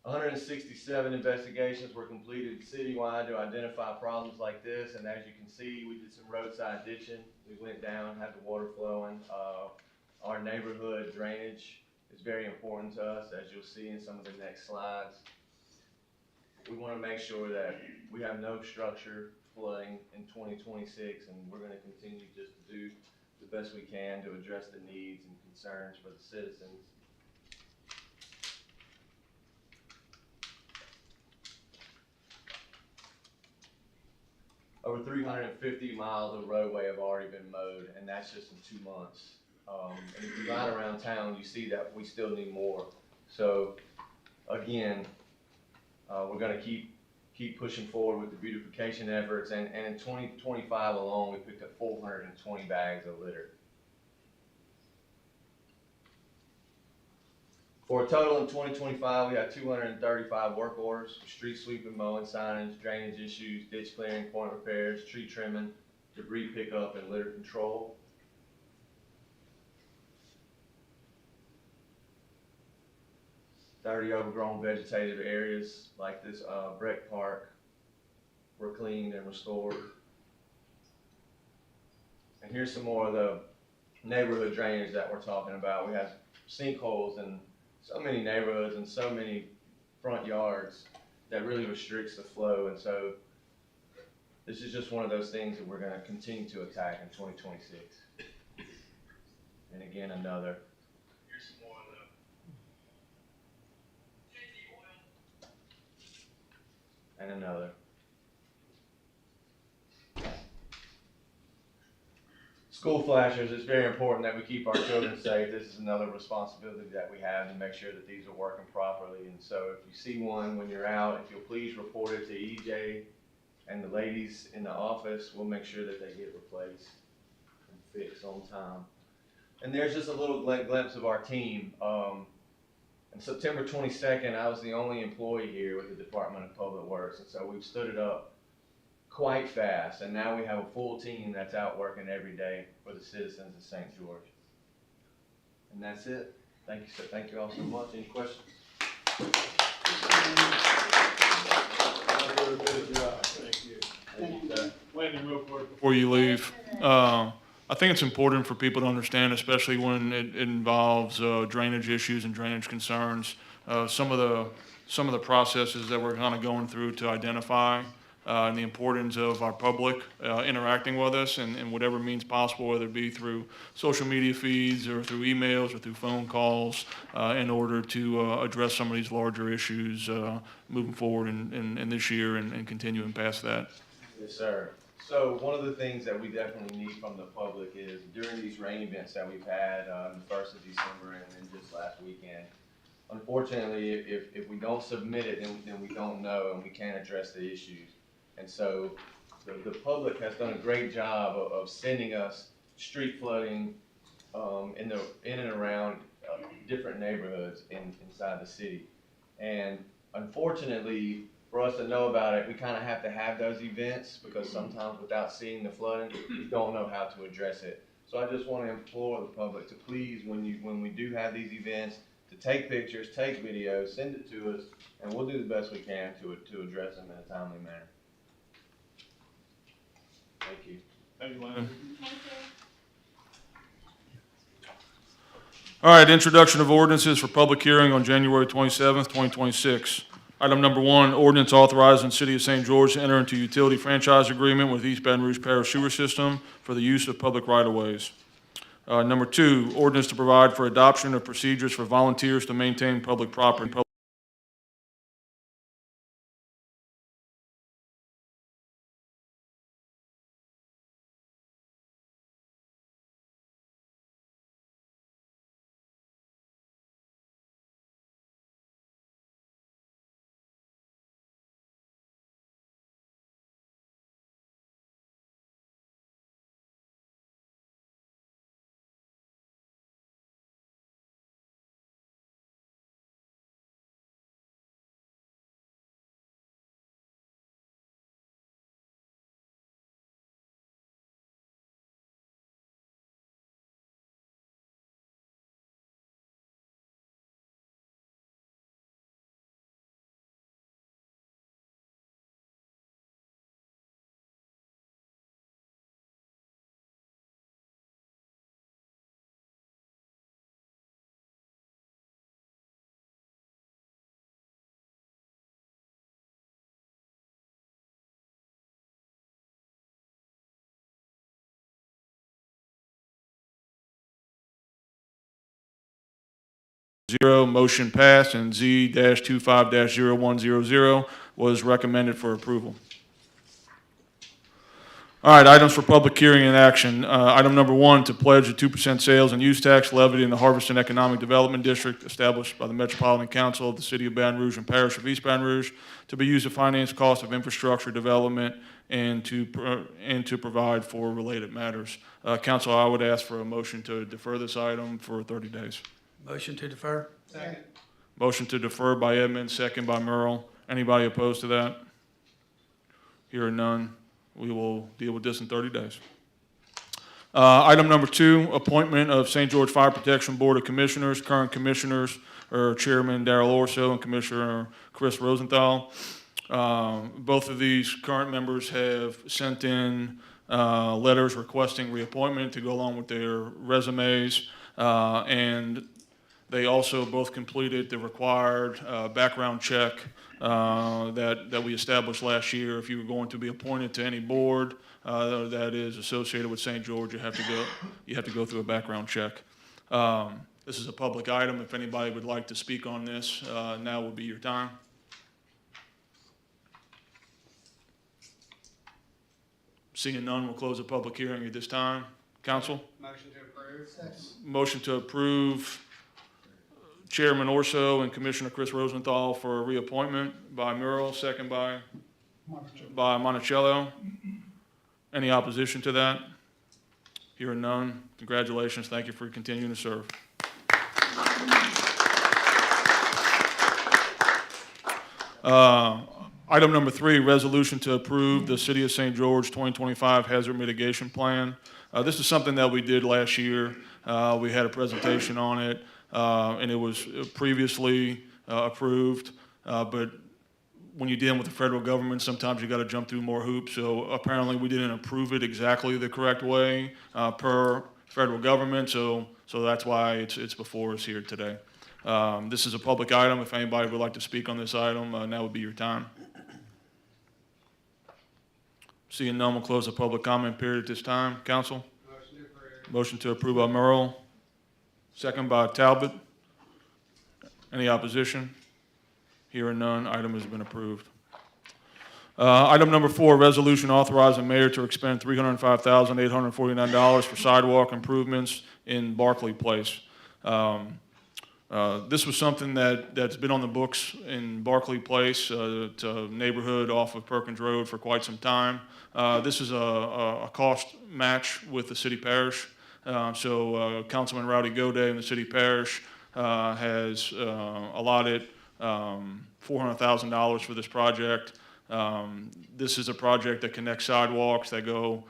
167 investigations were completed citywide to identify problems like this, and as you can see, we did some roadside ditching. We went down, had the water flowing. Our neighborhood drainage is very important to us, as you'll see in some of the next slides. We want to make sure that we have no structure flooding in 2026, and we're going to continue just to do the best we can to address the needs and concerns for the citizens. Over 350 miles of roadway have already been mowed, and that's just in 2 months. And if you ride around town, you see that we still need more. So, again, we're going to keep pushing forward with the beautification efforts, and in 2025 alone, we picked up 420 bags of litter. For a total in 2025, we had 235 work orders for street sweeping, mowing, signage, drainage issues, ditch clearing, point repairs, tree trimming, debris pickup, and litter control. 30 overgrown vegetative areas like this Breck Park were cleaned and restored. And here's some more of the neighborhood drainage that we're talking about. We have sinkholes in so many neighborhoods and so many front yards that really restricts the flow. And so this is just one of those things that we're going to continue to attack in 2026. And again, another. Here's some more of the and another. School flashers, it's very important that we keep our children safe. This is another responsibility that we have to make sure that these are working properly. And so if you see one when you're out, if you'll please report it to EJ and the ladies in the office, we'll make sure that they get replaced and fixed on time. And there's just a little glimpse of our team. On September 22nd, I was the only employee here with the Department of Public Works, and so we've stood it up quite fast, and now we have a full team that's out working every day for the citizens of St. George. And that's it. Thank you, sir. Thank you all so much. Any questions? Thank you. Thank you, sir. Landon, real quick before you leave, I think it's important for people to understand, especially when it involves drainage issues and drainage concerns, some of the processes that we're kind of going through to identify and the importance of our public interacting with us in whatever means possible, whether it be through social media feeds or through emails or through phone calls, in order to address some of these larger issues moving forward in this year and continuing past that. Yes, sir. So one of the things that we definitely need from the public is during these rain events that we've had the 1st of December and then just last weekend, unfortunately, if we don't submit it, then we don't know and we can't address the issues. And so the public has done a great job of sending us street flooding in and around different neighborhoods inside the city. And unfortunately, for us to know about it, we kind of have to have those events because sometimes without seeing the flooding, we don't know how to address it. So I just want to implore the public to please, when we do have these events, to take pictures, take videos, send it to us, and we'll do the best we can to address them in a timely manner. Thank you. Thank you, Landon. Thank you. All right, introduction of ordinances for public hearing on January 27th, 2026. Item number 1, ordinance authorizing the City of St. George to enter into utility franchise agreement with East Baton Rouge Parish Sewer System for the use of public right-of-ways. Number 2, ordinance to provide for adoption of procedures for volunteers to maintain public property. Motion passed, and Z-25-0100 was recommended for approval. All right, items for public hearing and action. Item number 1, to pledge a 2% sales and use tax levied in the Harveston Economic Development District established by the Metropolitan Council of the City of Baton Rouge and Parish of East Baton Rouge to be used to finance costs of infrastructure development and to provide for related matters. Council, I would ask for a motion to defer this item for 30 days. Motion to defer? Second. Motion to defer by Edmonds, second by Merle. Anybody opposed to that? Hearing none, we will deal with this in 30 days. Item number 2, appointment of St. George Fire Protection Board of Commissioners. Current commissioners are Chairman Darrell Orso and Commissioner Chris Rosenthal. Both of these current members have sent in letters requesting reappointment to go along with their resumes, and they also both completed the required background check that we established last year. If you were going to be appointed to any board that is associated with St. George, you have to go through a background check. This is a public item. If anybody would like to speak on this, now would be your time. Seeing none, we'll close the public hearing at this time. Council? Motion to approve. Second. Motion to approve Chairman Orso and Commissioner Chris Rosenthal for a reappointment by Murrell, second by Monticello. Any opposition to that? Hearing none. Congratulations. Thank you for continuing to serve. Item number 3, resolution to approve the City of St. George 2025 Hazard Mitigation Plan. This is something that we did last year. We had a presentation on it, and it was previously approved. But when you're dealing with the federal government, sometimes you got to jump through more hoops. So apparently we didn't approve it exactly the correct way per federal government. So that's why it's before us here today. This is a public item. If anybody would like to speak on this item, now would be your time. Seeing none, we'll close the public comment period at this time. Council? Motion to approve. Motion to approve by Merle, second by Talbot. Any opposition? Hearing none, item has been approved. Item number 4, resolution authorizing mayor to expend $305,849 for sidewalk improvements in Barclay Place. This was something that's been on the books in Barclay Place, it's a neighborhood off of Perkins Road for quite some time. This is a cost match with the city parish. So Councilman Rowdy Goday and the city parish has allotted $400,000 for this project. This is a project that connects sidewalks that go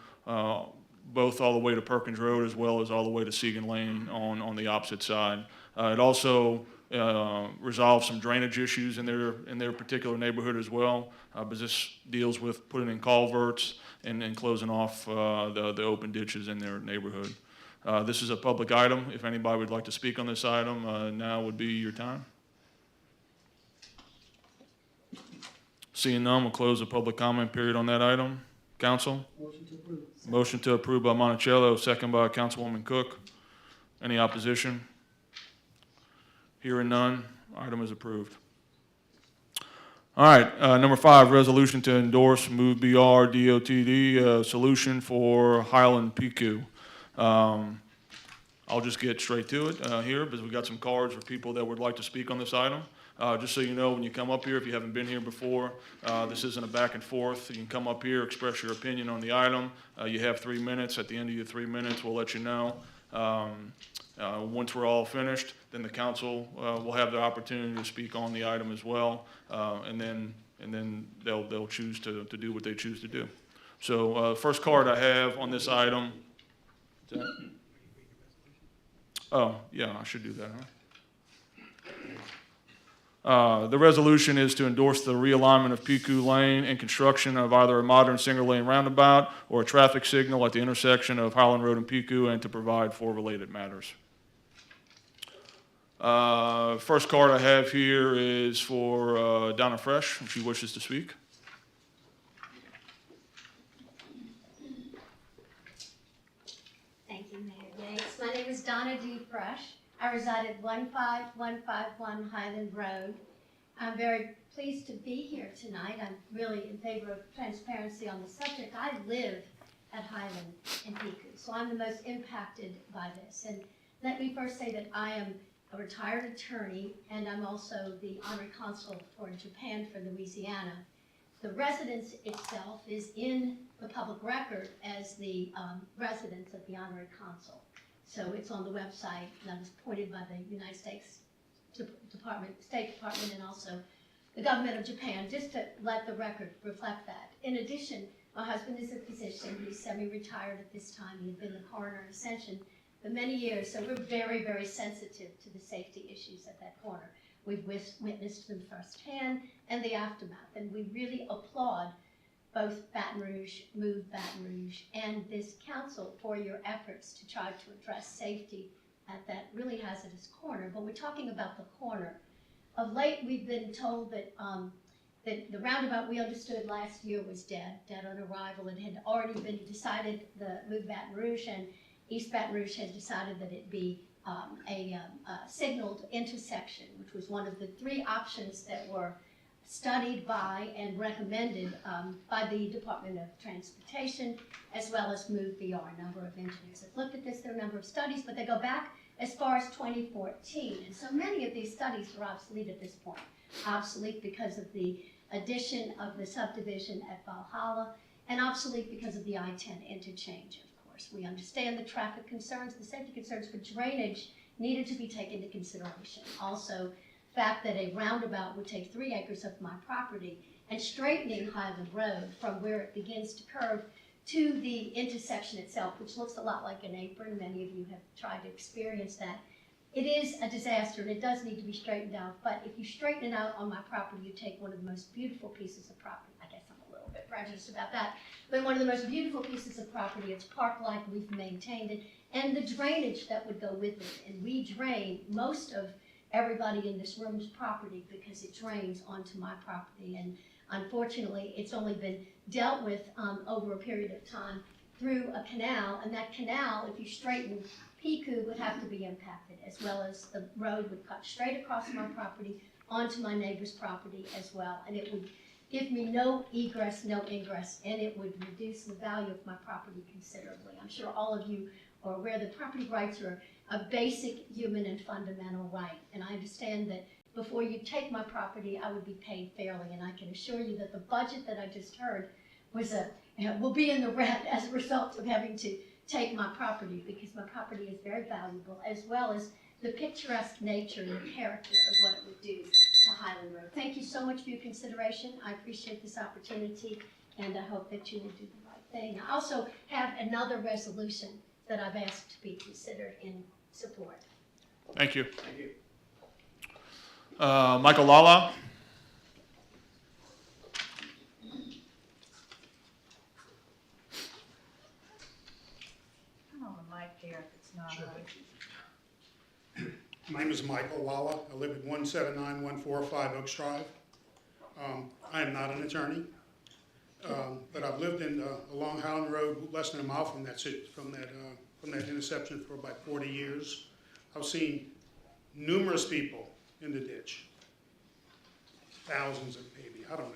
both all the way to Perkins Road as well as all the way to Segan Lane on the opposite side. It also resolves some drainage issues in their particular neighborhood as well, but this deals with putting in culverts and closing off the open ditches in their neighborhood. This is a public item. If anybody would like to speak on this item, now would be your time. Seeing none, we'll close the public comment period on that item. Council? Motion to approve. Motion to approve by Monticello, second by Councilwoman Cook. Any opposition? Hearing none, item is approved. All right, number 5, resolution to endorse Move BR DOTD solution for Highland PQ. I'll just get straight to it here because we've got some cards for people that would like to speak on this item. Just so you know, when you come up here, if you haven't been here before, this isn't a back and forth. You can come up here, express your opinion on the item. You have 3 minutes. At the end of your 3 minutes, we'll let you know. Once we're all finished, then the council will have the opportunity to speak on the item as well, and then they'll choose to do what they choose to do. So first card I have on this item. Oh, yeah, I should do that, huh? The resolution is to endorse the realignment of Piku Lane and construction of either a modern single-lane roundabout or a traffic signal at the intersection of Highland Road and Piku, and to provide for related matters. First card I have here is for Donna Fresh, if she wishes to speak. Thank you, Mayor Yates. My name is Donna D. Fresh. I reside at 15151 Highland Road. I'm very pleased to be here tonight. I'm really in favor of transparency on the subject. I live at Highland and Piku, so I'm the most impacted by this. And let me first say that I am a retired attorney, and I'm also the honorary consul for Japan for Louisiana. The residence itself is in the public record as the residence of the honorary consul. So it's on the website, and I was appointed by the United States State Department, and also the government of Japan, just to let the record reflect that. In addition, my husband is a physician. He's semi-retired at this time. He had been the coroner in Ascension for many years, so we're very, very sensitive to the safety issues at that corner. We've witnessed them firsthand and the aftermath, and we really applaud both Baton Rouge, Move Baton Rouge, and this council for your efforts to try to address safety at that really hazardous corner. But we're talking about the corner. Of late, we've been told that the roundabout we understood last year was dead on arrival. It had already been decided, the Move Baton Rouge and East Baton Rouge had decided that it be a signaled intersection, which was one of the three options that were studied by and recommended by the Department of Transportation, as well as Move BR. A number of engineers have looked at this. There are a number of studies, but they go back as far as 2014. And so many of these studies are obsolete at this point. Obsolete because of the addition of the subdivision at Valhalla, and obsolete because of the I-10 interchange. We understand the traffic concerns, the safety concerns, but drainage needed to be taken into consideration. Also, the fact that a roundabout would take 3 acres of my property, and straightening Highland Road from where it begins to curve to the intersection itself, which looks a lot like an apron. Many of you have tried to experience that. It is a disaster, and it does need to be straightened out, but if you straighten it out on my property, you take one of the most beautiful pieces of property. I guess I'm a little bit prejudiced about that, but one of the most beautiful pieces of property. It's park-like, we've maintained it, and the drainage that would go with it. And we drain most of everybody in this room's property because it drains onto my property. And unfortunately, it's only been dealt with over a period of time through a canal, and that canal, if you straighten Piku, would have to be impacted, as well as the road would cut straight across my property onto my neighbor's property as well, and it would give me no egress, no ingress, and it would reduce the value of my property considerably. I'm sure all of you are aware that property rights are a basic human and fundamental right, and I understand that before you take my property, I would be paid fairly, and I can assure you that the budget that I just heard was will be in the red as a result of having to take my property, because my property is very valuable, as well as the picturesque nature and the character of what it would do to Highland Road. Thank you so much for your consideration. I appreciate this opportunity, and I hope that you will do the right thing. I also have another resolution that I've asked to be considered in support. Thank you. Thank you. Michael Lala. Turn on the mic here if it's not on. My name is Michael Lala. I live at 179145 Oaks Drive. I am not an attorney, but I've lived along Highland Road, less than a mile from that intersection for about 40 years. I've seen numerous people in the ditch, thousands of maybe, I don't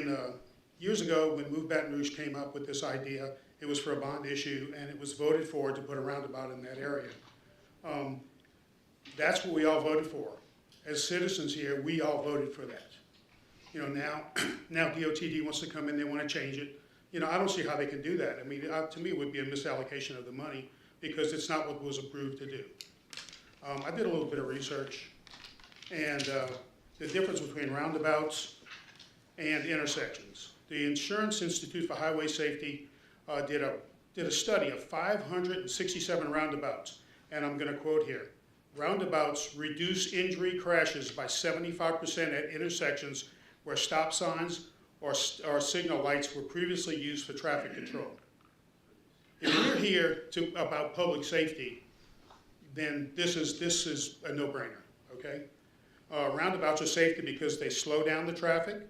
know. Years ago, when Move Baton Rouge came up with this idea, it was for a bond issue, and it was voted for to put a roundabout in that area. That's what we all voted for. As citizens here, we all voted for that. You know, now DOTD wants to come in, they want to change it. You know, I don't see how they can do that. I mean, to me, it would be a misallocation of the money because it's not what was approved to do. I did a little bit of research, and the difference between roundabouts and intersections. The Insurance Institute for Highway Safety did a study of 567 roundabouts, and I'm going to quote here. Roundabouts reduce injury crashes by 75% at intersections where stop signs or signal lights were previously used for traffic control. If we're here about public safety, then this is a no-brainer, okay? Roundabouts are safety because they slow down the traffic.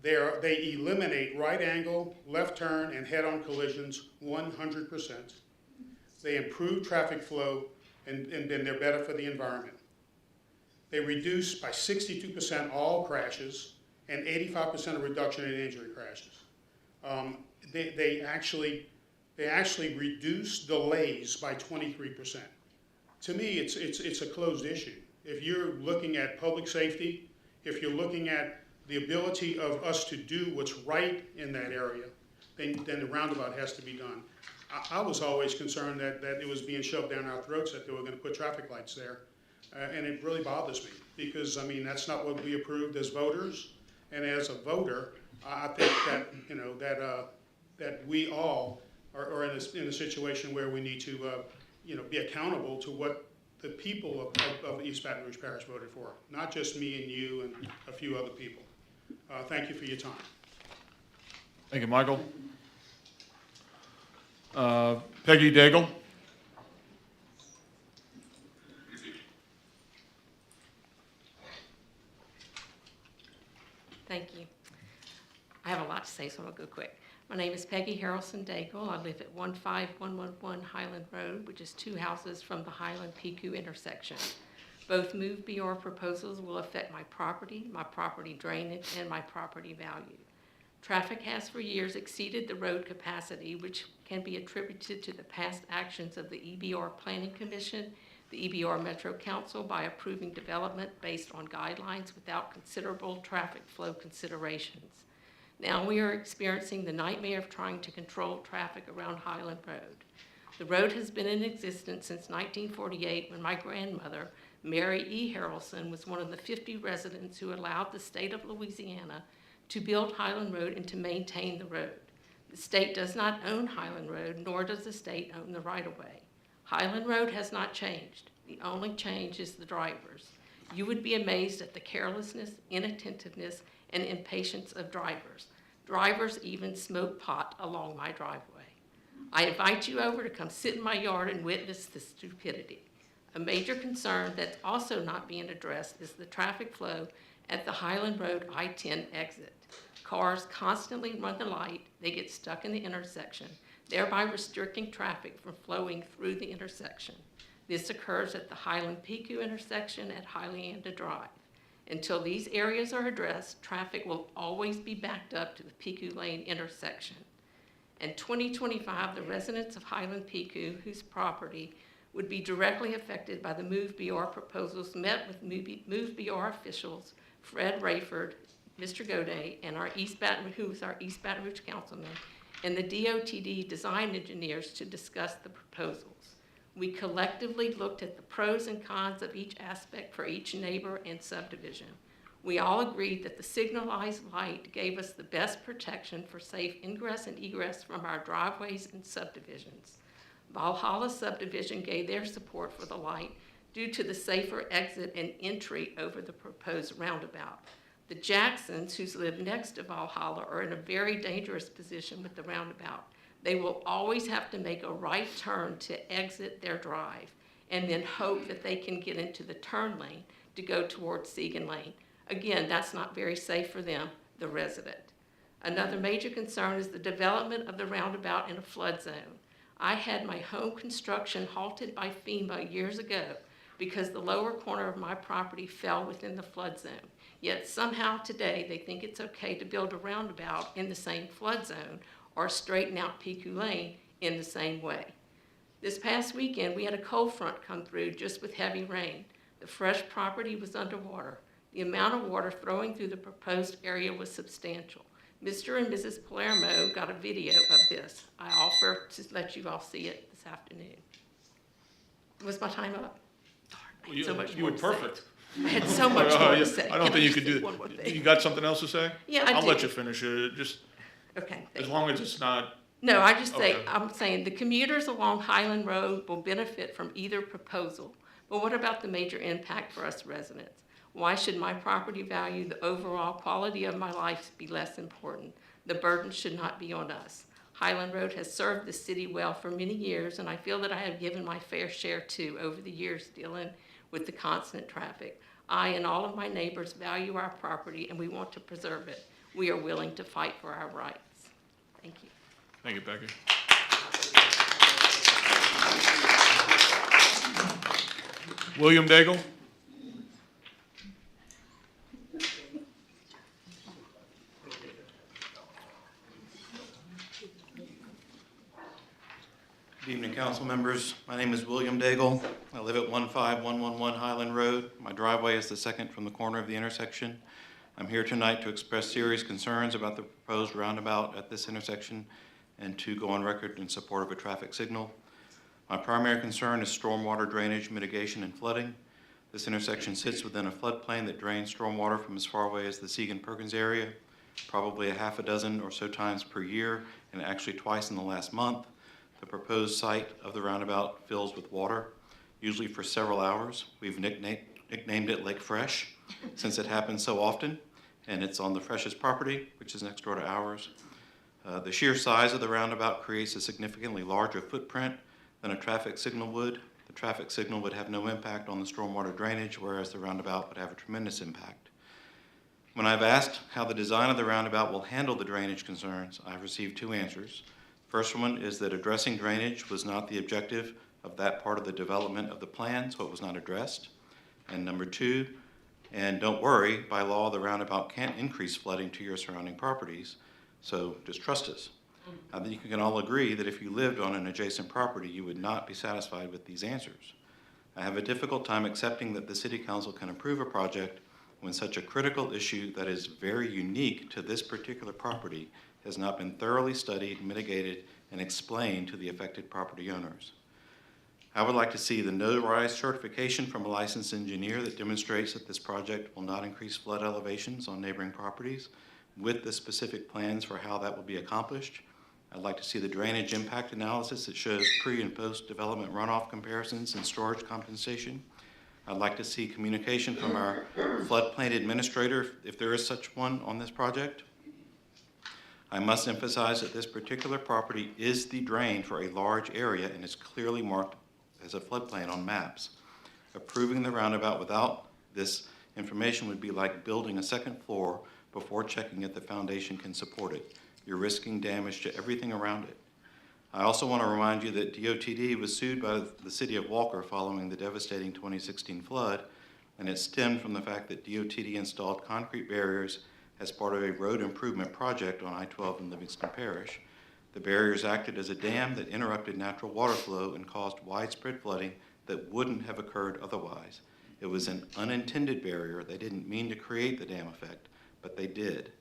They eliminate right angle, left turn, and head-on collisions 100%. They improve traffic flow and then they're better for the environment. They reduce by 62% all crashes and 85% of reduction in injury crashes. They actually reduce delays by 23%. To me, it's a closed issue. If you're looking at public safety, if you're looking at the ability of us to do what's right in that area, then the roundabout has to be done. I was always concerned that it was being shoved down our throats, that they were gonna put traffic lights there. And it really bothers me, because, I mean, that's not what we approved as voters. And as a voter, I think that, you know, that we all are in a situation where we need to, you know, be accountable to what the people of East Baton Rouge Parish voted for, not just me and you and a few other people. Thank you for your time. Thank you, Michael. Peggy Daigle. Thank you. I have a lot to say, so I'll go quick. My name is Peggy Harrelson Daigle. I live at 15111 Highland Road, which is 2 houses from the Highland-Picu intersection. Both Move BR proposals will affect my property drainage, and my property value. Traffic has for years exceeded the road capacity, which can be attributed to the past actions of the EBR Planning Commission, the EBR Metro Council, by approving development based on guidelines without considerable traffic flow considerations. Now we are experiencing the nightmare of trying to control traffic around Highland Road. The road has been in existence since 1948, when my grandmother, Mary E. Harrelson, was one of the 50 residents who allowed the state of Louisiana to build Highland Road and to maintain the road. The state does not own Highland Road, nor does the state own the right-of-way. Highland Road has not changed. The only change is the drivers. You would be amazed at the carelessness, inattentiveness, and impatience of drivers. Drivers even smoke pot along my driveway. I invite you over to come sit in my yard and witness the stupidity. A major concern that's also not being addressed is the traffic flow at the Highland Road I-10 exit. Cars constantly run the light, they get stuck in the intersection, thereby restricting traffic from flowing through the intersection. This occurs at the Highland-Picu intersection at Highleanda Drive. Until these areas are addressed, traffic will always be backed up to the Picu Lane intersection. In 2025, the residents of Highland-Picu, whose property would be directly affected by the Move BR proposals, met with Move BR officials, Fred Rayford, Mr. Goday, and who is our East Baton Rouge councilman, and the DOTD design engineers to discuss the proposals. We collectively looked at the pros and cons of each aspect for each neighbor and subdivision. We all agreed that the signalized light gave us the best protection for safe ingress and egress from our driveways and subdivisions. Valhalla subdivision gave their support for the light due to the safer exit and entry over the proposed roundabout. The Jacksons, who live next to Valhalla, are in a very dangerous position with the roundabout. They will always have to make a right turn to exit their drive and then hope that they can get into the turn lane to go towards Segan Lane. Again, that's not very safe for them, the resident. Another major concern is the development of the roundabout in a flood zone. I had my home construction halted by FEMA years ago because the lower corner of my property fell within the flood zone. Yet somehow today they think it's okay to build a roundabout in the same flood zone or straighten out Picu Lane in the same way. This past weekend, we had a cold front come through just with heavy rain. The fresh property was underwater. The amount of water flowing through the proposed area was substantial. Mr. and Mrs. Palermo got a video of this. I offer to let you all see it this afternoon. Was my time up? Darn, I had so much You more were to say. perfect. I had so much more to say. I don't Can think you just could do one more it. thing? You got something else to say? Yeah, I I'll do. let you finish it, just Okay, as thank you. long as it's not, No, I just say, Okay. I'm saying the commuters along Highland Road will benefit from either proposal. But what about the major impact for us residents? Why should my property value, the overall quality of my life, be less important? The burden should not be on us. Highland Road has served the city well for many years, and I feel that I have given my fair share too over the years dealing with the constant traffic. I and all of my neighbors value our property, and we want to preserve it. We are willing to fight for our rights. Thank you. thank you, Becky. William Daigle. Good evening, council members. My name is William Daigle. I live at 15111 Highland Road. My driveway is the second from the corner of the intersection. I'm here tonight to express serious concerns about the proposed roundabout at this intersection and to go on record in support of a traffic signal. My primary concern is stormwater drainage, mitigation, and flooding. This intersection sits within a floodplain that drains stormwater from as far away as the Seagan-Perkins area, probably a half a dozen or so times per year, and actually twice in the last month. The proposed site of the roundabout fills with water, usually for several hours. We've nicknamed it Lake Fresh since it happens so often, and it's on the freshest property, which is next door to ours. The sheer size of the roundabout creates a significantly larger footprint than a traffic signal would. The traffic signal would have no impact on the stormwater drainage, whereas the roundabout would have a tremendous impact. When I've asked how the design of the roundabout will handle the drainage concerns, I've received two answers. First one is that addressing drainage was not the objective of that part of the development of the plan, so it was not addressed. And number two, and don't worry, by law, the roundabout can't increase flooding to your surrounding properties, so just trust us. I think you can all agree that if you lived on an adjacent property, you would not be satisfied with these answers. I have a difficult time accepting that the City Council can approve a project when such a critical issue that is very unique to this particular property has not been thoroughly studied, mitigated, and explained to the affected property owners. I would like to see the notarized certification from a licensed engineer that demonstrates that this project will not increase flood elevations on neighboring properties with the specific plans for how that will be accomplished. I'd like to see the drainage impact analysis that shows pre- and post-development runoff comparisons and storage compensation. I'd like to see communication from our floodplain administrator, if there is such one on this project. I must emphasize that this particular property is the drain for a large area and is clearly marked as a floodplain on maps. Approving the roundabout without this information would be like building a second floor before checking if the foundation can support it. You're risking damage to everything around it. I also want to remind you that DOTD was sued by the city of Walker following the devastating 2016 flood, and it stemmed from the fact that DOTD installed concrete barriers as part of a road improvement project on I-12 in Livingston Parish. The barriers acted as a dam that interrupted natural water flow and caused widespread flooding that wouldn't have occurred otherwise. It was an unintended barrier. They didn't mean to create the dam effect, but they did.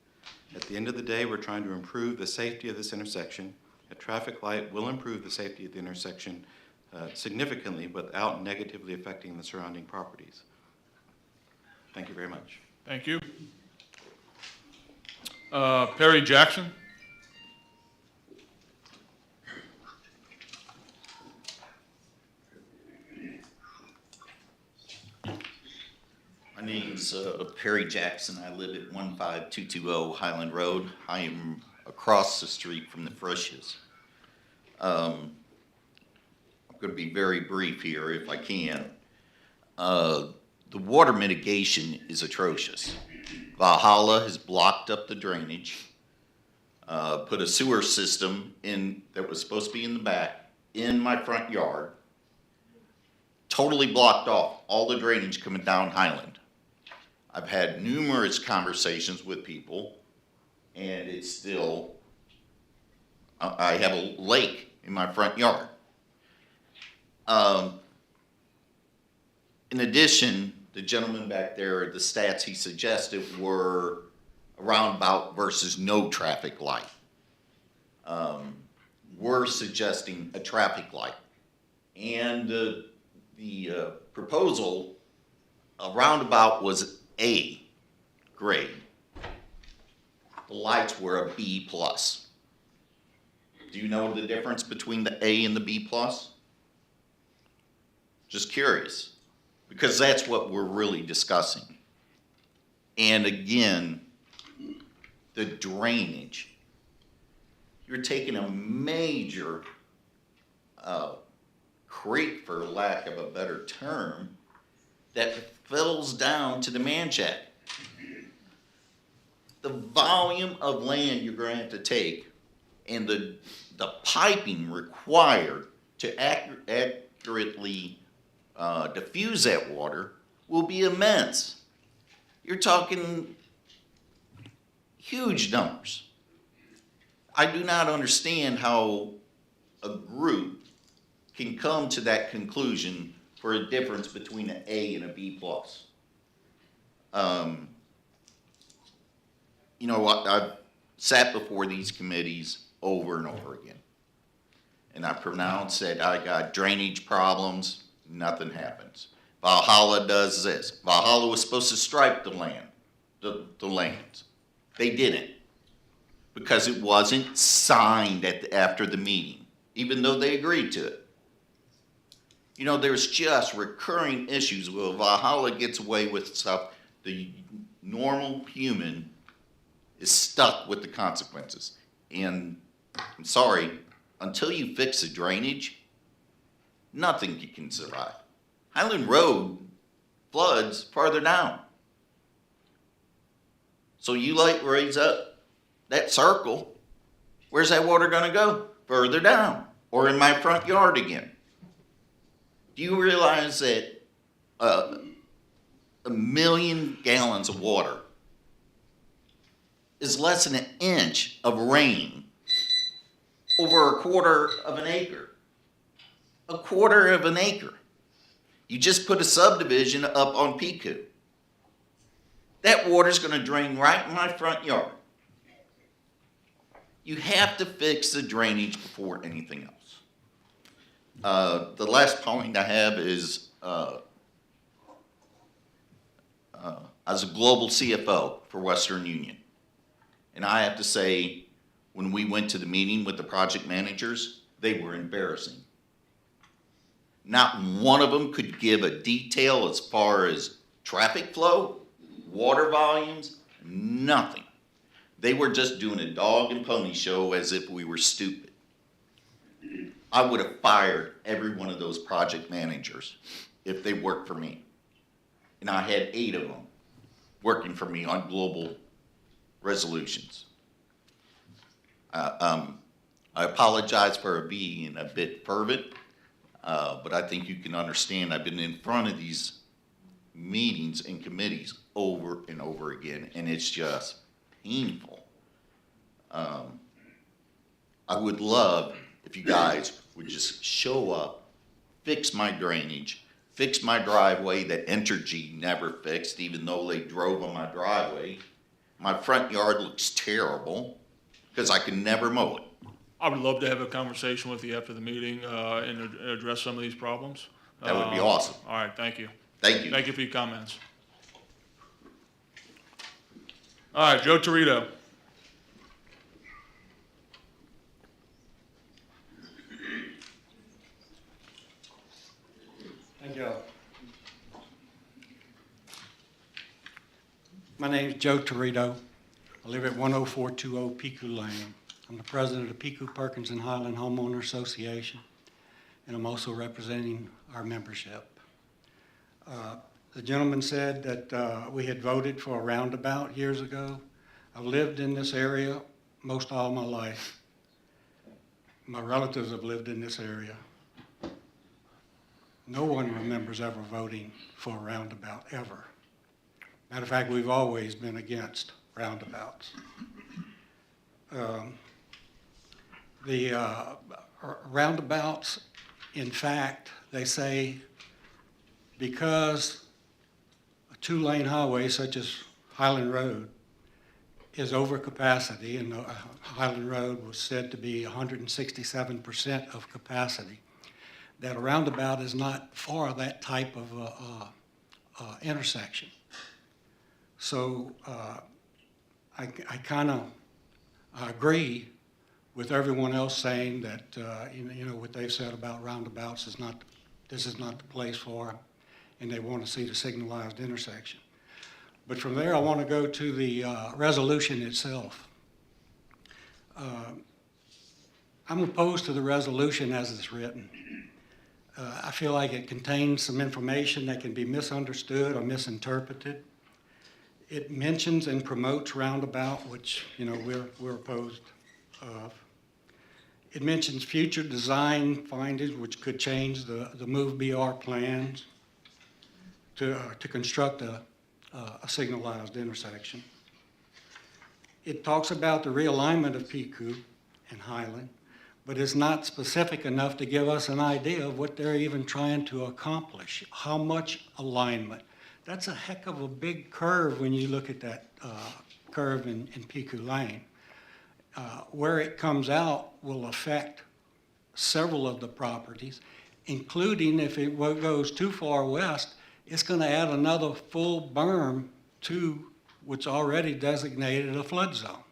At the end of the day, we're trying to improve the safety of this intersection. A traffic light will improve the safety of the intersection significantly without negatively affecting the surrounding properties. Thank you very much. Thank you. Perry Jackson. My name's Perry Jackson. I live at 15220 Highland Road. I am across the street from the Frishes. I'm going to be very brief here if I can. The water mitigation is atrocious. Valhalla has blocked up the drainage, put a sewer system in that was supposed to be in the back, in my front yard, totally blocked off all the drainage coming down Highland. I've had numerous conversations with people, and it's still, I have a lake in my front yard. In addition, the gentleman back there, the stats he suggested were a roundabout versus no traffic light. We're suggesting a traffic light. And the proposal, a roundabout was A grade. The lights were a B plus. Do you know the difference between the A and the B plus? Just curious, because that's what we're really discussing. And again, the drainage. You're taking a major creek, for lack of a better term, that fills down to the man shack. The volume of land you're going to have to take and the piping required to accurately diffuse that water will be immense. You're talking huge numbers. I do not understand how a group can come to that conclusion for a difference between an A and a B plus. You know, I've sat before these committees over and over again. And I pronounced that I got drainage problems, nothing happens. Valhalla does this. Valhalla was supposed to stripe the land, the lands. They didn't, because it wasn't signed after the meeting, even though they agreed to it. You know, there's just recurring issues where Valhalla gets away with stuff. The normal human is stuck with the consequences. And I'm sorry, until you fix the drainage, nothing can survive. Highland Road floods farther down. So you raise up that circle, where's that water gonna go? Further down, or in my front yard again. Do you realize that 1,000,000 gallons of water is less than an inch of rain over a quarter of an acre? A quarter of an acre. You just put a subdivision up on Piku. That water's gonna drain right in my front yard. You have to fix the drainage before anything else. The last point I have is, as a global CFO for Western Union, and I have to say, when we went to the meeting with the project managers, they were embarrassing. Not one of them could give a detail as far as traffic flow, water volumes, nothing. They were just doing a dog and pony show as if we were stupid. I would have fired every one of those project managers if they worked for me. And I had 8 of them working for me on global resolutions. I apologize for being a bit fervent, but I think you can understand I've been in front of these meetings and committees over and over again, and it's just painful. I would love if you guys would just show up, fix my drainage, fix my driveway that Entergy never fixed, even though they drove on my driveway. My front yard looks terrible because I can never mow it. I would love to have a conversation with you after the meeting and address some of these problems. That would be awesome. All right, thank you. Thank you. Thank you for your comments. All right, Joe Torito. Thank you. My name is Joe Torito. I live at 10420 Piku Lane. I'm the president of the Piku Perkins and Highland Homeowner Association, and I'm also representing our membership. The gentleman said that we had voted for a roundabout years ago. I've lived in this area most all my life. My relatives have lived in this area. No one remembers ever voting for a roundabout, ever. Matter of fact, we've always been against roundabouts. The roundabouts, in fact, they say because a 2-lane highway such as Highland Road is over capacity, and Highland Road was said to be 167% of capacity, that a roundabout is not for that type of intersection. So I kind of agree with everyone else saying that, you know, what they've said about roundabouts is not, this is not the place for them, and they want to see the signalized intersection. But from there, I want to go to the resolution itself. I'm opposed to the resolution as it's written. I feel like it contains some information that can be misunderstood or misinterpreted. It mentions and promotes roundabout, which, you know, we're opposed of. It mentions future design findings which could change the Move BR plans to construct a signalized intersection. It talks about the realignment of PQ and Highland, but it's not specific enough to give us an idea of what they're even trying to accomplish. How much alignment? That's a heck of a big curve when you look at that curve in PQ Lane. Where it comes out will affect several of the properties, including if it goes too far west, it's going to add another full berm to what's already designated a flood zone.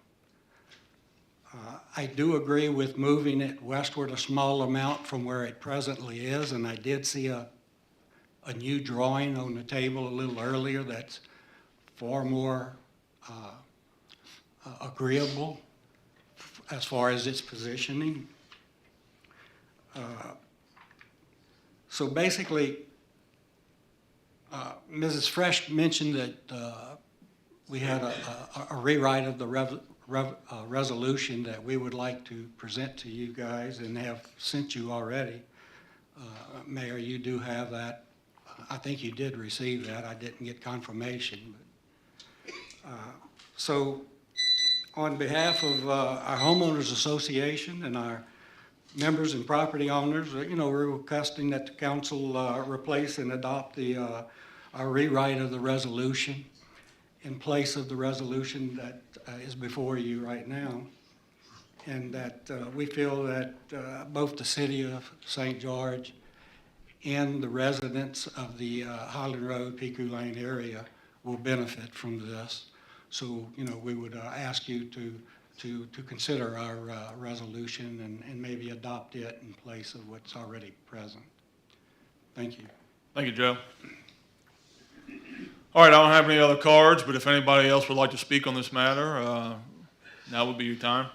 I do agree with moving it westward a small amount from where it presently is, and I did see a new drawing on the table a little earlier that's far more agreeable as far as its positioning. So basically, Mrs. Fresh mentioned that we had a rewrite of the resolution that we would like to present to you guys and have sent you already. Mayor, you do have that. I think you did receive that. I didn't get confirmation. But, so on behalf of our homeowners association and our members and property owners, we're requesting that the council replace and adopt our rewrite of the resolution in place of the resolution that is before you right now. And that we feel that both the city of St. George and the residents of the Highland Road, PQ Lane area will benefit from this. So, we would ask you to consider our resolution and maybe adopt it in place of what's already present. Thank you. Thank you, Joe. All right, I don't have any other cards, but if anybody else would like to speak on this matter, now would be your time.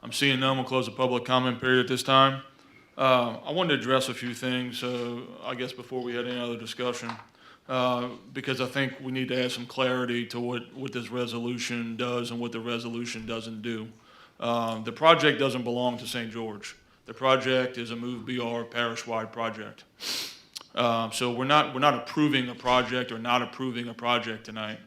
I'm seeing none. We'll close the public comment period at this time. I wanted to address a few things, I guess, before we had any other discussion, because I think we need to add some clarity to what this resolution does and what the resolution doesn't do. The project doesn't belong to St. George. The project is a Move BR parish-wide project. So we're not approving a project or not approving a project tonight.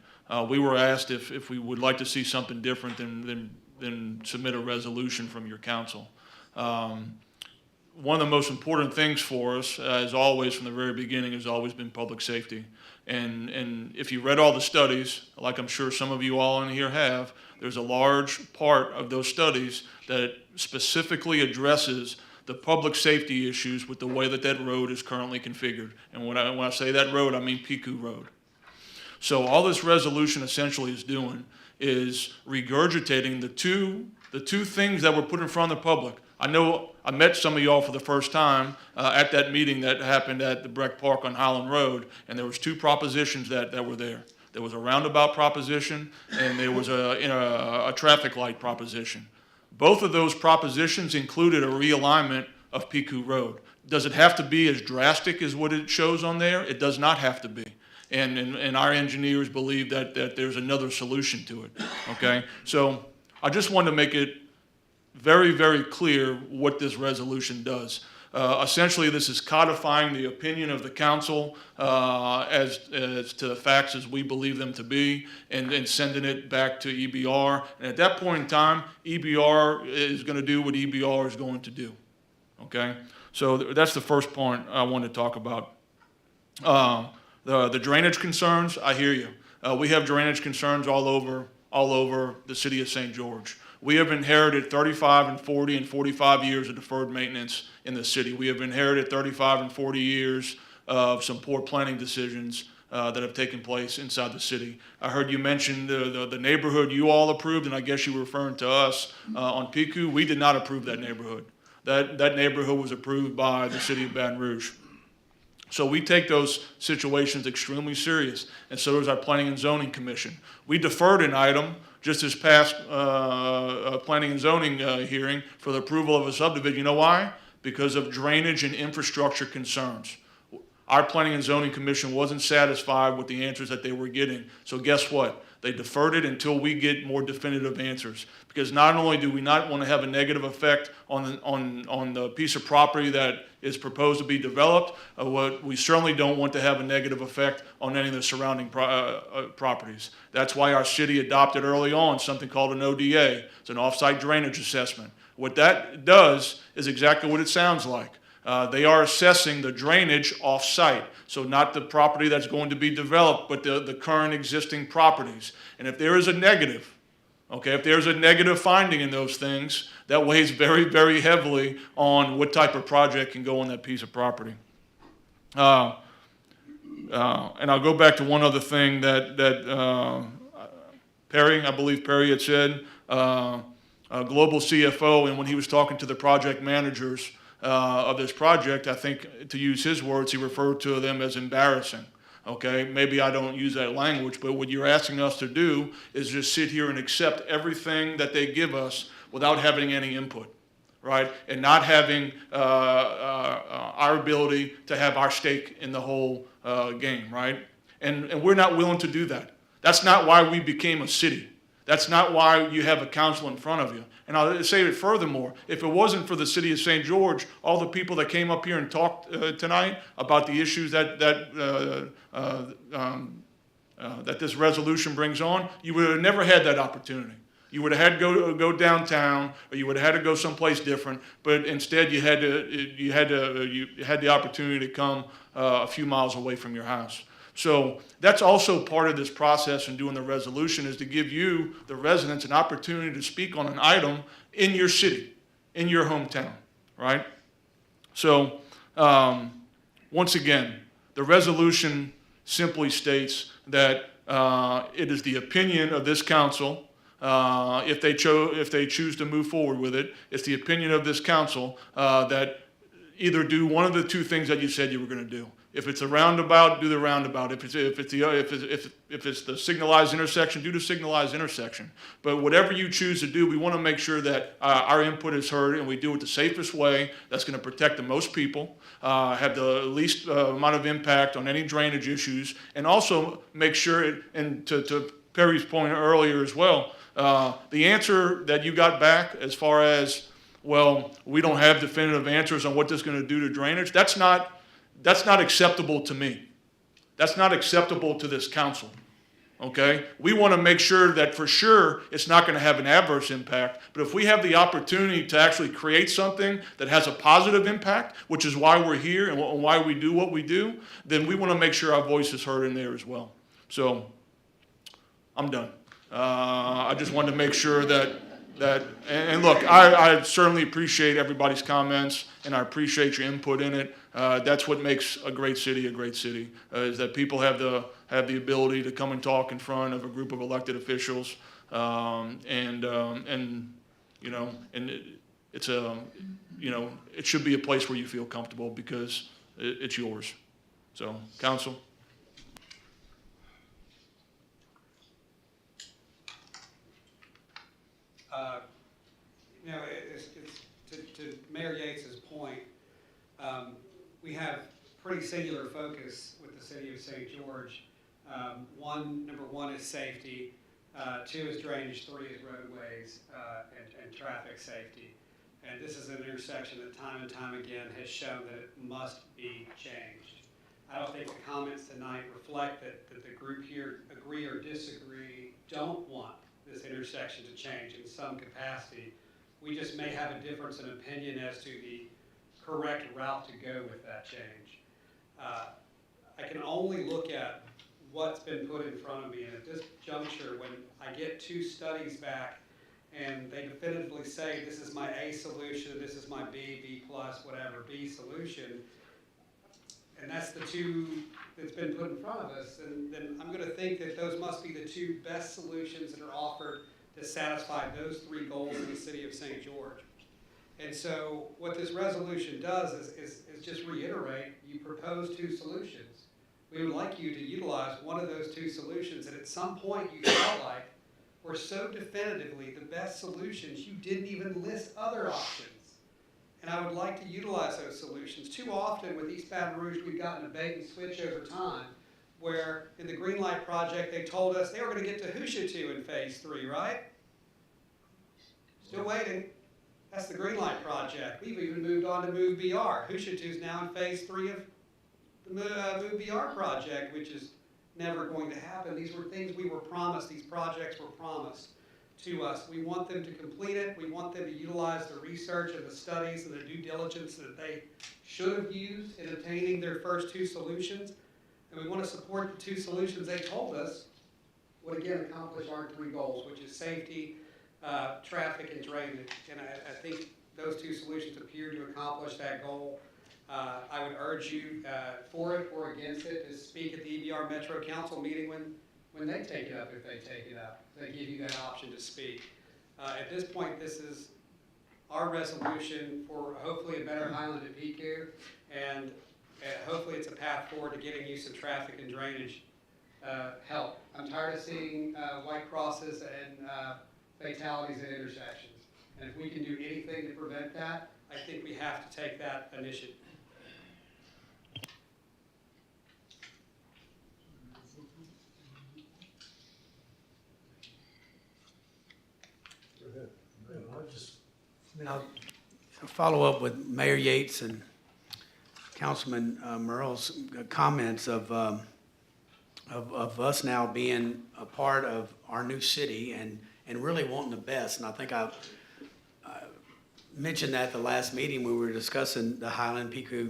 We were asked if we would like to see something different than submit a resolution from your council. One of the most important things for us, as always from the very beginning, has always been public safety. And if you read all the studies, like I'm sure some of you all in here have, there's a large part of those studies that specifically addresses the public safety issues with the way that road is currently configured. And when I say that road, I mean PQ Road. So all this resolution essentially is doing is regurgitating the two things that were put in front of the public. I know I met some of y'all for the first time at that meeting that happened at the Breck Park on Highland Road, and there was two propositions that were there. There was a roundabout proposition, and there was a traffic light proposition. Both of those propositions included a realignment of PQ Road. Does it have to be as drastic as what it shows on there? It does not have to be. And our engineers believe that there's another solution to it, okay? So I just wanted to make it very, very clear what this resolution does. Essentially, this is codifying the opinion of the council as to the facts as we believe them to be, and sending it back to EBR. And at that point in time, EBR is going to do what EBR is going to do. Okay? So that's the first point I want to talk about. The drainage concerns, I hear you. We have drainage concerns all over the city of St. George. We have inherited 35 and 40 and 45 years of deferred maintenance in the city. We have inherited 35 and 40 years of some poor planning decisions that have taken place inside the city. I heard you mention the neighborhood you all approved, and I guess you were referring to us on PQ. We did not approve that neighborhood. That neighborhood was approved by the city of Baton Rouge. So we take those situations extremely serious, and so does our Planning and Zoning Commission. We deferred an item just this past Planning and Zoning hearing for the approval of a subdivision. You know why? Because of drainage and infrastructure concerns. Our Planning and Zoning Commission wasn't satisfied with the answers that they were getting. So guess what? They deferred it until we get more definitive answers. Because not only do we not want to have a negative effect on the piece of property that is proposed to be developed, what we certainly don't want to have a negative effect on any of the surrounding properties. That's why our city adopted early on something called an ODA. It's an off-site drainage assessment. What that does is exactly what it sounds like. They are assessing the drainage off-site, so not the property that's going to be developed, but the current existing properties. And if there is a negative, okay, if there's a negative finding in those things, that weighs very, very heavily on what type of project can go on that piece of property. And I'll go back to one other thing that Perry, I believe Perry had said, Global CFO, and when he was talking to the project managers of this project, I think, to use his words, he referred to them as embarrassing. Okay, maybe I don't use that language, but what you're asking us to do is just sit here and accept everything that they give us without having any input, right? And not having our ability to have our stake in the whole game, right? And we're not willing to do that. That's not why we became a city. That's not why you have a council in front of you. And I'll say it furthermore, if it wasn't for the city of St. George, all the people that came up here and talked tonight about the issues that this resolution brings on, you would have never had that opportunity. You would have had to go downtown, or you would have had to go someplace different. But instead, you had the opportunity to come a few miles away from your house. So that's also part of this process in doing the resolution, is to give you, the residents, an opportunity to speak on an item in your city, in your hometown, right? So once again, the resolution simply states that it is the opinion of this council, if they choose to move forward with it, it's the opinion of this council that either do one of the two things that you said you were going to do. If it's a roundabout, do the roundabout. If it's the signalized intersection, do the signalized intersection. But whatever you choose to do, we want to make sure that our input is heard, and we do it the safest way that's going to protect the most people, have the least amount of impact on any drainage issues, and also make sure, and to Perry's point earlier as well, the answer that you got back as far as, well, we don't have definitive answers on what this is going to do to drainage, that's not acceptable to me. That's not acceptable to this council, okay? We want to make sure that for sure it's not going to have an adverse impact, but if we have the opportunity to actually create something that has a positive impact, which is why we're here and why we do what we do, then we want to make sure our voice is heard in there as well. So I'm done. I just wanted to make sure that and look, I certainly appreciate everybody's comments, and I appreciate your input in it. That's what makes a great city, is that people have the ability to come and talk in front of a group of elected officials, and you know, and it's a, you know, it should be a place where you feel comfortable because it's yours. So, council. You know, it's to Mayor Yates's point, we have pretty singular focus with the city of St. George. Number one is safety, two is drainage, three is roadways, and traffic safety. And this is an intersection that time and time again has shown that it must be changed. I don't think the comments tonight reflect that the group here, agree or disagree, don't want this intersection to change in some capacity. We just may have a difference in opinion as to the correct route to go with that change. I can only look at what's been put in front of me, and at this juncture, when I get two studies back and they definitively say this is my A solution, this is my B plus, whatever, B solution, and that's the two that's been put in front of us, then I'm going to think that those must be the two best solutions that are offered to satisfy those three goals in the city of St. George. And so what this resolution does is just reiterate, you propose two solutions. We would like you to utilize one of those two solutions that at some point you felt like were so definitively the best solutions you didn't even list other options. And I would like to utilize those solutions. Too often with East Baton Rouge, we've gotten a bait and switch over time where in the Greenlight project, they told us they were gonna get to Hushatu in phase 3, right? Still waiting. That's the Greenlight project. We've even moved on to Move BR. Hushatu's now in phase 3 of the Move BR project, which is never going to happen. These were things we were promised. These projects were promised to us. We want them to complete it. We want them to utilize the research and the studies and the due diligence that they should have used in obtaining their first 2 solutions. And we want to support the 2 solutions they told us would again accomplish our 3 goals, which is safety, traffic, and drainage. And I think those 2 solutions appear to accomplish that goal. I would urge you for it or against it to speak at the EBR Metro Council meeting when they take it up, if they take it up. They give you that option to speak. At this point, this is our resolution for hopefully a better Highland and PQ, and hopefully it's a path forward to getting you some traffic and drainage help. I'm tired of seeing white crosses and fatalities at intersections. And if we can do anything to prevent that, I think we have to take that initiative. I'll follow up with Mayor Yates and Councilman Merle's comments of us now being a part of our new city and really wanting the best. And I think I mentioned that the last meeting we were discussing the Highland Pico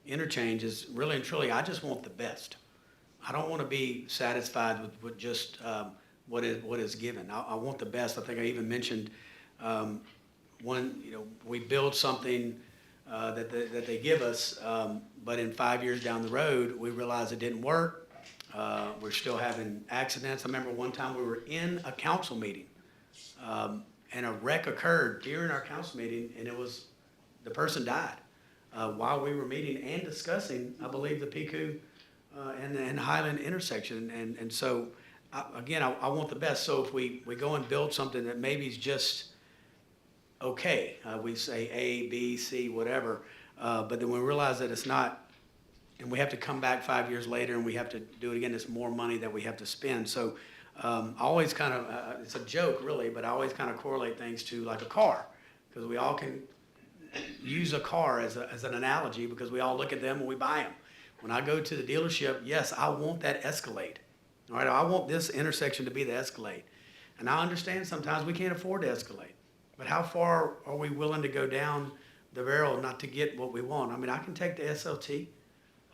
interchanges. Really and truly, I just want the best. I don't want to be satisfied with just what is given. I want the best. I think I even mentioned when we build something that they give us, but in 5 years down the road, we realize it didn't work. We're still having accidents. I remember one time we were in a council meeting, and a wreck occurred during our council meeting, and the person died while we were meeting and discussing, I believe, the Pico and Highland intersection. And so, I want the best. So if we go and build something that maybe is just okay, we say A, B, C, whatever, but then we realize that it's not, and we have to come back 5 years later and we have to do it again, it's more money that we have to spend. So I always kind of, it's a joke really, but I always kind of correlate things to like a car, because we all can use a car as an analogy, because we all look at them and we buy them. When I go to the dealership, yes, I want that Escalade. All right, I want this intersection to be the Escalade. And I understand sometimes we can't afford the Escalade. But how far are we willing to go down the barrel not to get what we want? I mean, I can take the SLT,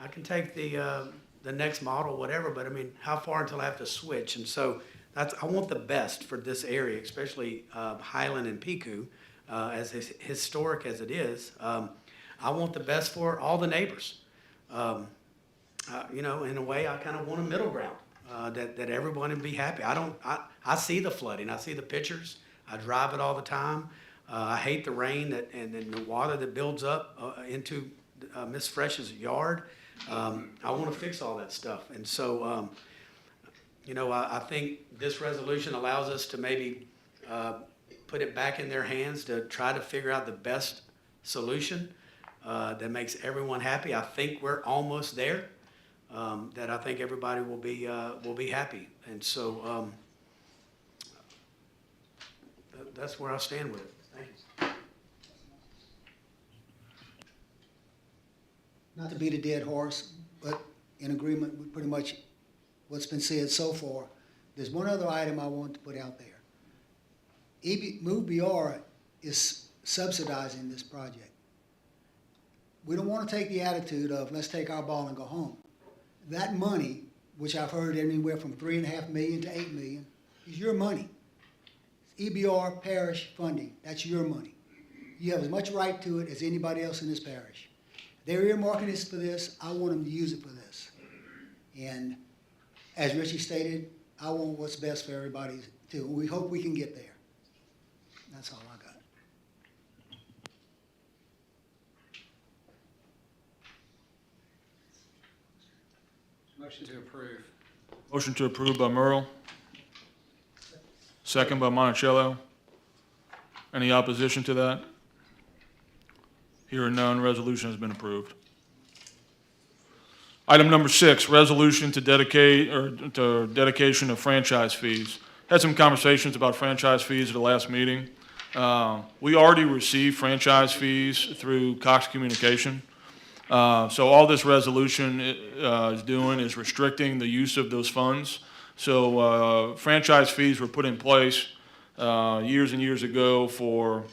I can take the next model, whatever, but I mean, how far until I have to switch? And so I want the best for this area, especially Highland and Pico, as historic as it is. I want the best for all the neighbors. In a way, I kind of want a middle ground, that everyone would be happy. I see the flooding, I see the pictures. I drive it all the time. I hate the rain and the water that builds up into Miss Fresh's yard. I want to fix all that stuff. And so, I think this resolution allows us to maybe put it back in their hands to try to figure out the best solution that makes everyone happy. I think we're almost there, that I think everybody will be happy. And so, that's where I stand with it. Thanks. Not to beat a dead horse, but in agreement with pretty much what's been said so far, there's one other item I want to put out there. Move BR is subsidizing this project. We don't want to take the attitude of let's take our ball and go home. That money, which I've heard anywhere from $3.5 million to $8 million, is your money. EBR parish funding, that's your money. You have as much right to it as anybody else in this parish. They're earmarking this for this, I want them to use it for this. And as Richie stated, I want what's best for everybody too. We hope we can get there. That's all I got. Motion to approve. Motion to approve by Merle. Second by Monticello. Any opposition to that? Hearing none, resolution has been approved. Item number 6, resolution to dedicate, or to dedication of franchise fees. Had some conversations about franchise fees at the last meeting. We already receive franchise fees through Cox Communication. So all this resolution is doing is restricting the use of those funds. So franchise fees were put in place years and years ago for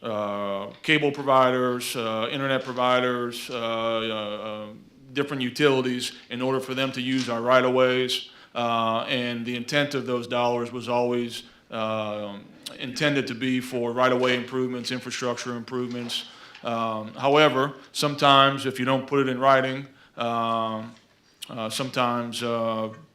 cable providers, internet providers, different utilities in order for them to use our right-of-ways. And the intent of those dollars was always intended to be for right-of-way improvements, infrastructure improvements. However, sometimes if you don't put it in writing, sometimes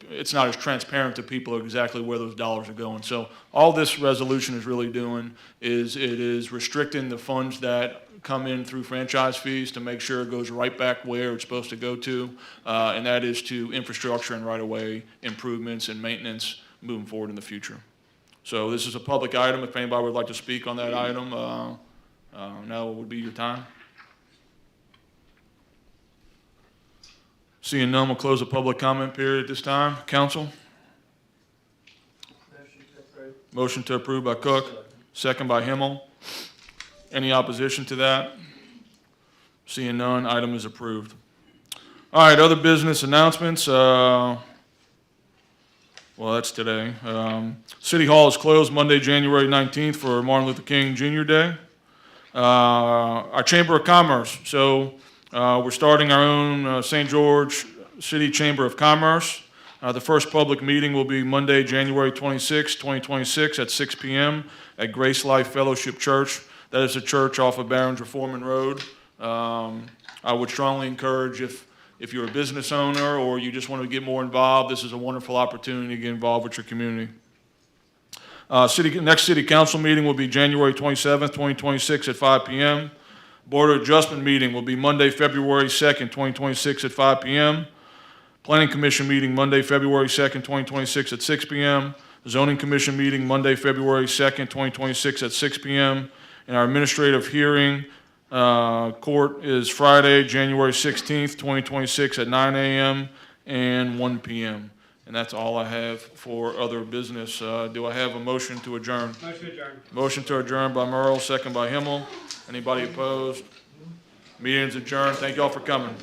it's not as transparent to people exactly where those dollars are going. So all this resolution is really doing is it is restricting the funds that come in through franchise fees to make sure it goes right back where it's supposed to go to, and that is to infrastructure and right-of-way improvements and maintenance moving forward in the future. So this is a public item. If anybody would like to speak on that item, now would be your time. Seeing none, we'll close the public comment period at this time. Council? Motion to approve by Cook, second by Himmel. Any opposition to that? Seeing none, item is approved. All right, other business announcements. Well, that's today. City Hall is closed Monday, January 19th for Martin Luther King Jr. Day. Our Chamber of Commerce. So we're starting our own St. George City Chamber of Commerce. The first public meeting will be Monday, January 26, 2026 at 6 p.m. at Grace Life Fellowship Church. That is a church off of Barron's Reforman Road. I would strongly encourage if you're a business owner or you just want to get more involved, this is a wonderful opportunity to get involved with your community. Next city council meeting will be January 27th, 2026 at 5 p.m. Board of Adjustment meeting will be Monday, February 2nd, 2026 at 5 p.m. Planning Commission meeting Monday, February 2nd, 2026 at 6 p.m. Zoning Commission meeting Monday, February 2nd, 2026 at 6 p.m. And our administrative hearing court is Friday, January 16th, 2026 at 9 a.m. and 1 p.m. And that's all I have for other business. Do I have a motion to adjourn? Motion adjourned. Motion to adjourn by Merle, second by Himmel. Anybody opposed? Meeting is adjourned. Thank you all for coming.